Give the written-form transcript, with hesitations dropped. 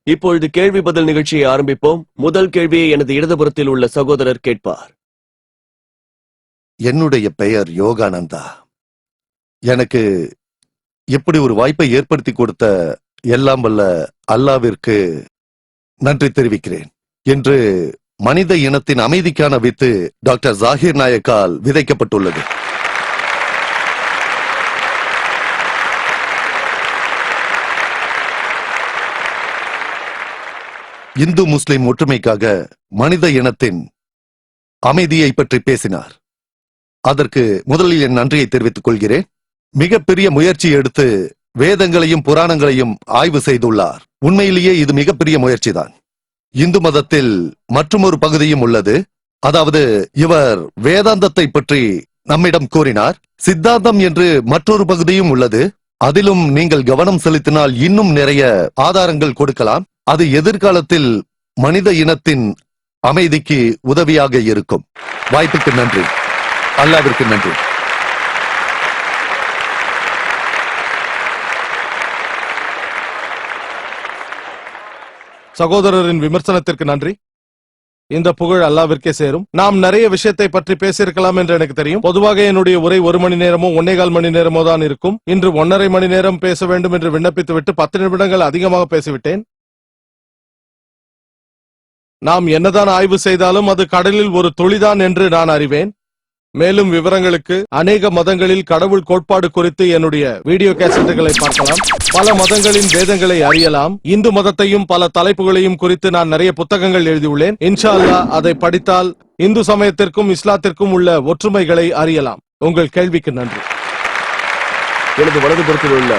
இப்பொழுது கேள்வி பதில் நிகழ்ச்சியை ஆரம்பிப்போம். முதல் கேள்வியை எனது இடதுபுறத்தில் உள்ள சகோதரர் கேட்பார். என்னுடைய பெயர் யோகானந்தா. எனக்கு இப்படி ஒரு வாய்ப்பை ஏற்படுத்தி கொடுத்த எல்லாம் வல்ல அல்லாவிற்கு நன்றி தெரிவிக்கிறேன். இன்று மனித இனத்தின் அமைதிக்கான வித்து டாக்டர் ஜாகிர் நாயக்கால் விதைக்கப்பட்டுள்ளது. இந்து முஸ்லிம் ஒற்றுமைக்காக மனித இனத்தின் அமைதியை பற்றி பேசினார். அதற்கு முதலில் என் நன்றியை தெரிவித்துக் கொள்கிறேன். மிகப்பெரிய முயற்சி எடுத்து வேதங்களையும் புராணங்களையும் ஆய்வு செய்துள்ளார். உண்மையிலேயே இது மிகப்பெரிய முயற்சிதான். இந்து மதத்தில் மற்றொரு பகுதியும் உள்ளது. அதாவது இவர் வேதாந்தத்தை பற்றி நம்மிடம் கூறினார். சித்தாந்தம் என்று மற்றொரு பகுதியும் உள்ளது. அதிலும் நீங்கள் கவனம் செலுத்தினால் இன்னும் நிறைய ஆதாரங்கள் கொடுக்கலாம். அது எதிர்காலத்தில் மனித இனத்தின் அமைதிக்கு உதவியாக இருக்கும். வாய்ப்புக்கு நன்றி. அல்லாவிற்கு நன்றி. சகோதரரின் விமர்சனத்திற்கு நன்றி. இந்த புகழ் அல்லாவிற்கே சேரும். நாம் நிறைய விஷயத்தை பற்றி பேசியிருக்கலாம் என்று எனக்கு தெரியும். பொதுவாக என்னுடைய உரை 1 மணி நேரமோ 1.25 மணி நேரமோ தான் இருக்கும். இன்று 1.5 மணி நேரம் பேச வேண்டும் என்று விண்ணப்பித்துவிட்டு 10 நிமிடங்கள் அதிகமாக பேசிவிட்டேன். நாம் என்னதான் ஆய்வு செய்தாலும் அது கடலில் ஒரு துளிதான் என்று நான் அறிவேன். மேலும் விவரங்களுக்கு அநேக மதங்களில் கடவுள் கோட்பாடு குறித்து என்னுடைய வீடியோ கேசட்டுகளை பார்க்கலாம். பல மதங்களின் வேதங்களை அறியலாம். இந்து மதத்தையும் பல தலைப்புகளையும் குறித்து நான் நிறைய புத்தகங்கள் எழுதியுள்ளேன். இன்ஷா அல்லாஹ் அதை படித்தால் இந்து சமயத்திற்கும் இஸ்லாத்திற்கும் உள்ள ஒற்றுமைகளை அறியலாம். உங்கள் கேள்விக்கு நன்றி. எனது வலதுபுறத்தில் உள்ள